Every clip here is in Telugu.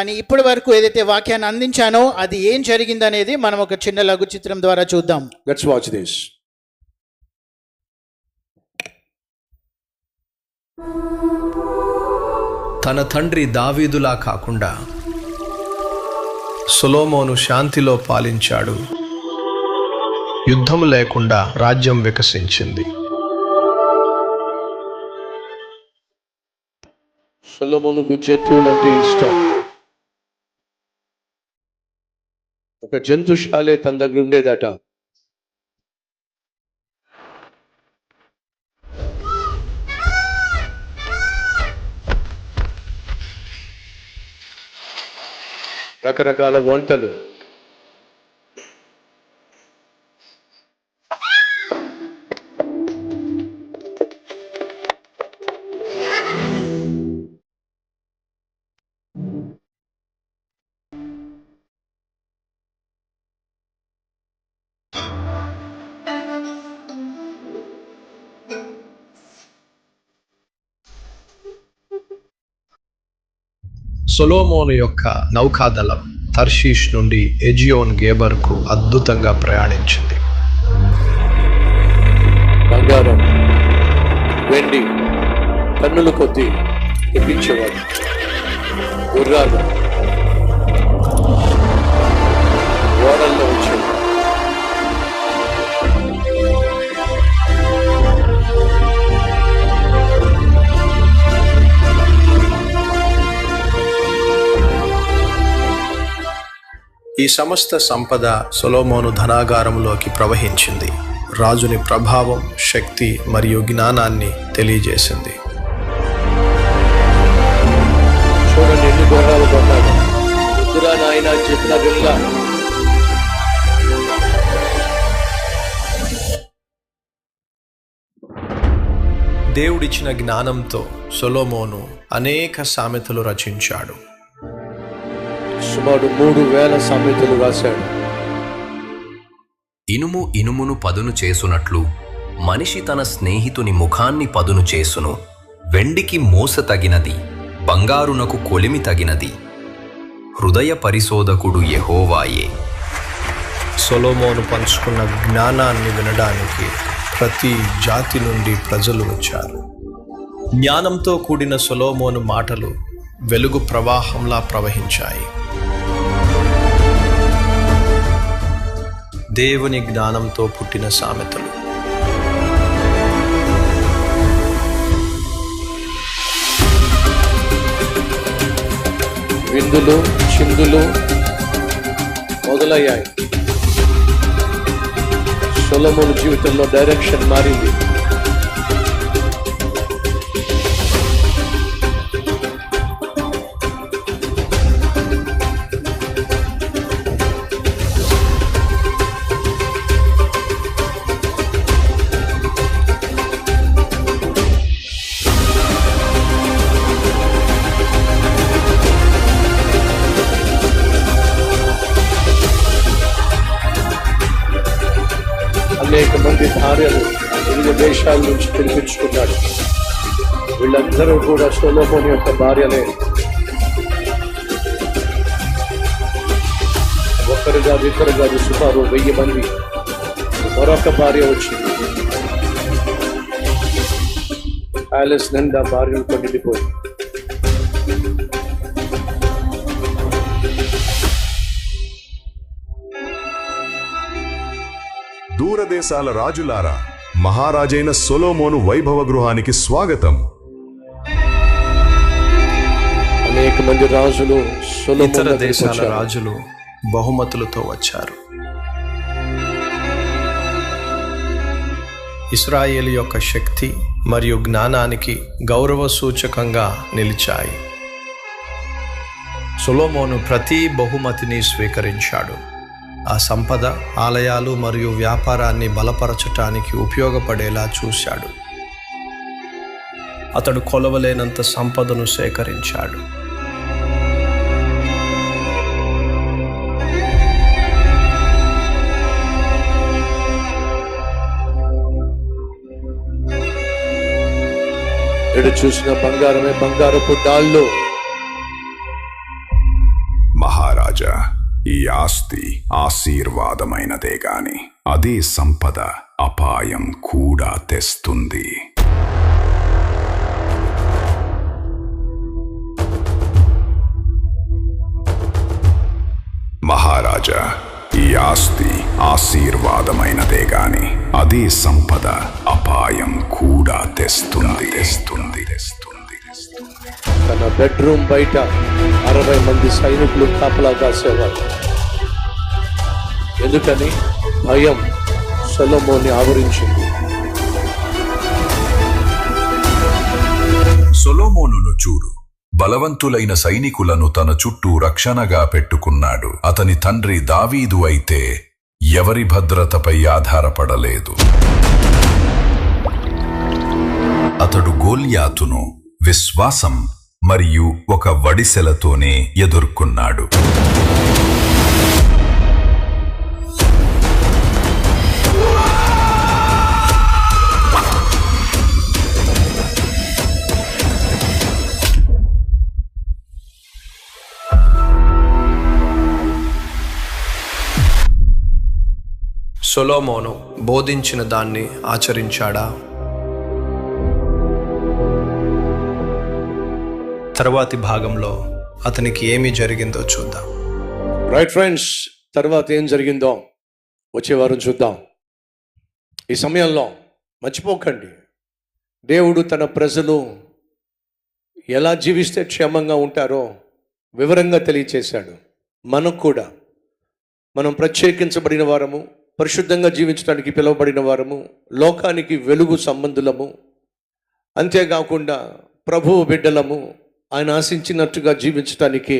అని ఇప్పటి వరకు ఏదైతే వాక్యాన్ని అందించానో అది ఏం జరిగిందనేది మనం ఒక చిన్న లఘు చిత్రం ద్వారా చూద్దాం. Let's watch this. తన తండ్రి దావీదులా కాకుండా సొలొమోను శాంతిలో పాలించాడు. యుద్ధం లేకుండా రాజ్యం వికసించింది. సొలొమోనుకు జంతువులంటే ఇష్టం. ఒక జంతుశాలే తన దగ్గర ఉండేదట. రకరకాల వంటలు, సొలొమోను యొక్క నౌకాదళం తర్షీష్ నుండి ఎజియోన్ గేబర్కు అద్భుతంగా ప్రయాణించింది. బంగారం, వెండి టన్నుల కొద్దీ తెప్పించేవాడు. గుర్రాలు ఓడల్లో వచ్చేవి. ఈ సమస్త సంపద సొలొమోను ధనాగారంలోకి ప్రవహించింది. రాజుని ప్రభావం, శక్తి మరియు జ్ఞానాన్ని తెలియజేసింది. చూడండి ఎన్ని గుర్రాలు కొన్నాడు. ముద్దురా నాయన చెప్పిన విల్లా. దేవుడిచ్చిన జ్ఞానంతో సొలొమోను అనేక సామెతలు రచించాడు. సుమారు 3000 సామెతలు రాశాడు. ఇనుము ఇనుమును పదును చేసునట్లు మనిషి తన స్నేహితుని ముఖాన్ని పదును చేసును. వెండికి మోస తగినది, బంగారునకు కొలిమి తగినది. హృదయ పరిశోధకుడు యెహోవాయే. సొలొమోను పంచుకున్న జ్ఞానాన్ని వినడానికి ప్రతి జాతి నుండి ప్రజలు వచ్చారు. జ్ఞానంతో కూడిన సొలొమోను మాటలు వెలుగు ప్రవాహంలా ప్రవహించాయి. దేవుని జ్ఞానంతో పుట్టిన సామెతలు. విందులు, చిందులు మొదలయ్యాయి. సొలొమోను జీవితంలో డైరెక్షన్ మారింది. అనేక మంది భార్యలు వివిధ దేశాల నుంచి పిలిపించుకున్నాడు. వీళ్ళందరూ కూడా సొలొమోను యొక్క భార్యలే. ఒక్కరు కాదు, ఇద్దరు కాదు, సుమారు 1000 మంది. మరొక భార్య వచ్చింది. ప్యాలెస్ నిండా భార్యలతో నిండిపోయింది. దూరదేశాల రాజులారా, మహారాజైన సొలొమోను వైభవ గృహానికి స్వాగతం. అనేక మంది రాజులు ఇతర దేశాల రాజులు బహుమతులతో వచ్చారు. ఇశ్రాయేలు యొక్క శక్తి మరియు జ్ఞానానికి గౌరవ సూచకంగా నిలిచాయి. సొలొమోను ప్రతి బహుమతిని స్వీకరించాడు. ఆ సంపద ఆలయాలు మరియు వ్యాపారాన్ని బలపరచటానికి ఉపయోగపడేలా చూశాడు. అతడు కొలవలేనంత సంపదను సేకరించాడు. ఎడు చూసిన బంగారమే, బంగారపు డాళ్ళు. మహారాజా, ఈ ఆస్తి ఆశీర్వాదమైనదే గాని అదే సంపద అపాయం కూడా తెస్తుంది. మహారాజా, ఈ ఆస్తి ఆశీర్వాదమైనదే గాని అదే సంపద అపాయం కూడా తెస్తుంది. తన బెడ్రూమ్ బయట 60 మంది సైనికులు కాపలా కాసేవారు. ఎందుకని? భయం సొలొమోన్ని ఆవరించింది. సొలొమోనును చూడు, బలవంతులైన సైనికులను తన చుట్టూ రక్షణగా పెట్టుకున్నాడు. అతని తండ్రి దావీదు అయితే ఎవరి భద్రతపై ఆధారపడలేదు. అతడు గోల్యాతును విశ్వాసం మరియు ఒక వడిసెలతోనే ఎదుర్కొన్నాడు. సొలొమోను బోధించిన దాన్ని ఆచరించాడా? తర్వాతి భాగంలో అతనికి ఏమి జరిగిందో చూద్దాం. రైట్ ఫ్రెండ్స్, తర్వాత ఏం జరిగిందో వచ్చే వారం చూద్దాం. ఈ సమయంలో మర్చిపోకండి, దేవుడు తన ప్రజలు ఎలా జీవిస్తే క్షేమంగా ఉంటారో వివరంగా తెలియచేశాడు. మనకు కూడా, మనం ప్రత్యేకించబడిన వారము, పరిశుద్ధంగా జీవించడానికి పిలువబడిన వారము, లోకానికి వెలుగు సంబంధులము, అంతేకాకుండా ప్రభువు బిడ్డలము, ఆయన ఆశించినట్టుగా జీవించడానికి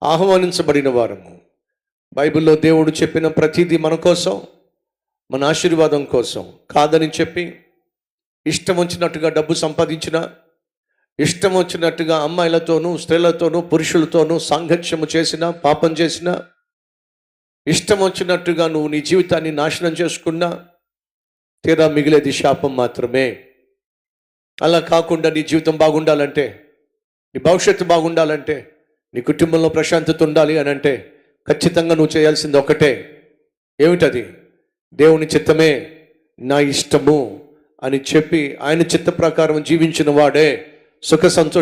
ఆహ్వానించబడిన వారము. బైబిల్లో దేవుడు చెప్పిన ప్రతిదీ మన కోసం, మన ఆశీర్వాదం కోసం కాదని చెప్పి ఇష్టం వచ్చినట్టుగా డబ్బు సంపాదించిన, ఇష్టం వచ్చినట్టుగా అమ్మాయిలతోనూ స్త్రీలతోనూ పురుషులతోనూ సాంగత్యము చేసిన, పాపం చేసిన, ఇష్టం వచ్చినట్టుగా నువ్వు నీ జీవితాన్ని నాశనం చేసుకున్నా తీరా మిగిలేది శాపం మాత్రమే. అలా కాకుండా నీ జీవితం బాగుండాలంటే, నీ భవిష్యత్తు బాగుండాలంటే, నీ కుటుంబంలో ప్రశాంతత ఉండాలి అని అంటే ఖచ్చితంగా నువ్వు చేయాల్సింది ఒకటే. ఏమిటది? దేవుని చిత్తమే నా ఇష్టము అని చెప్పి ఆయన చిత్త ప్రకారం జీవించిన వాడే సుఖ సంతోష